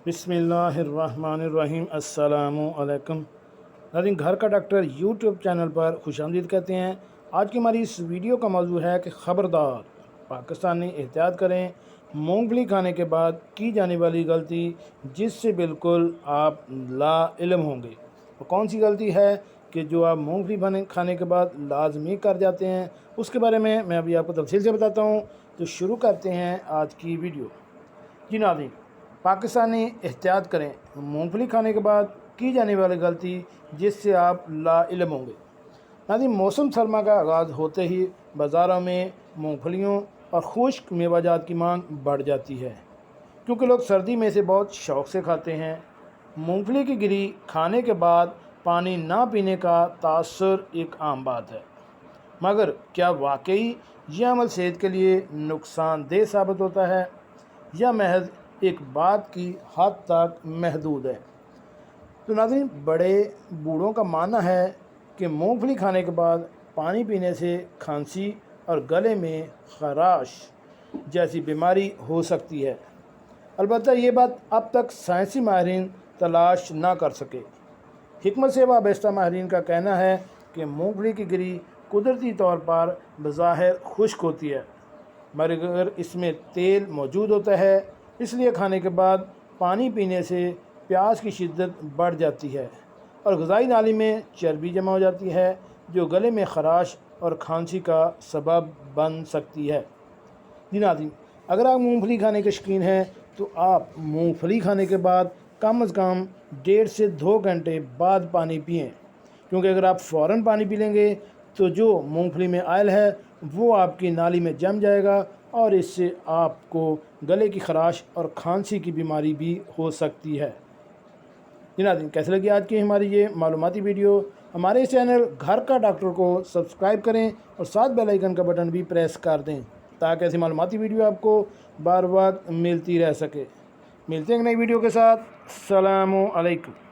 बिस्मिल्लाहिर्रहमानिर्रहीम। अस्सलामु अलैकुम नाज़रीन, घर का डॉक्टर यूट्यूब चैनल पर खुशामदीद कहते हैं। आज की हमारी इस वीडियो का मौजू है कि ख़बरदार पाकिस्तानी एहतियात करें मूंगफली खाने के बाद की जाने वाली गलती जिससे बिल्कुल आप ला इल्म होंगे। वो कौन सी गलती है कि जो आप मूंगफली खाने के बाद लाजमी कर जाते हैं, उसके बारे में मैं अभी आपको तफसील से बताता हूँ। तो शुरू करते हैं आज की वीडियो। जी नाज़रीन, पाकिस्तानी एहतियात करें मूंगफली खाने के बाद की जाने वाली गलती जिससे आप लाइल्म होंगे। नाज़रीन, मौसम सरमा का आगाज़ होते ही बाज़ारों में मूंगफलियों और खुश्क मेवाजात की मांग बढ़ जाती है, क्योंकि लोग सर्दी में से बहुत शौक़ से खाते हैं। मूंगफली की गिरी खाने के बाद पानी ना पीने का तासुर एक आम बात है, मगर क्या वाकई यह अमल सेहत के लिए नुकसानदेह साबित होता है या महज एक बात की हद तक महदूद है? तो नाज़रीन, बड़े बूढ़ों का मानना है कि मूंगफली खाने के बाद पानी पीने से खांसी और गले में खराश जैसी बीमारी हो सकती है। अलबत्ता ये बात अब तक साइंसी माहिरीन तलाश ना कर सके। हिकमत से वाबस्ता माहिरीन का कहना है कि मूंगफली की गिरी कुदरती तौर पर बज़ाहिर खुश्क होती है, मगर इसमें तेल मौजूद होता है, इसलिए खाने के बाद पानी पीने से प्यास की शिद्दत बढ़ जाती है और ग़िज़ाई नाली में चर्बी जमा हो जाती है, जो गले में खराश और खांसी का सबब बन सकती है। जी नाज़रीन, अगर आप मूंगफली खाने के शौकीन हैं तो आप मूंगफली खाने के बाद कम अज़ कम 1.5 से 2 घंटे बाद पानी पिएं, क्योंकि अगर आप फ़ौरन पानी पी लेंगे तो जो मूंगफली में आयल है वो आपकी नाली में जम जाएगा और इससे आपको गले की खराश और खांसी की बीमारी भी हो सकती है। जी नाज़रीन, कैसे लगी आज की हमारी ये मालूमाती वीडियो? हमारे इस चैनल घर का डॉक्टर को सब्सक्राइब करें और साथ बेल आइकन का बटन भी प्रेस कर दें, ताकि ऐसी मालूमाती वीडियो आपको बार बार मिलती रह सके। मिलते हैं एक नई वीडियो के साथ। अस्सलामु अलैकुम।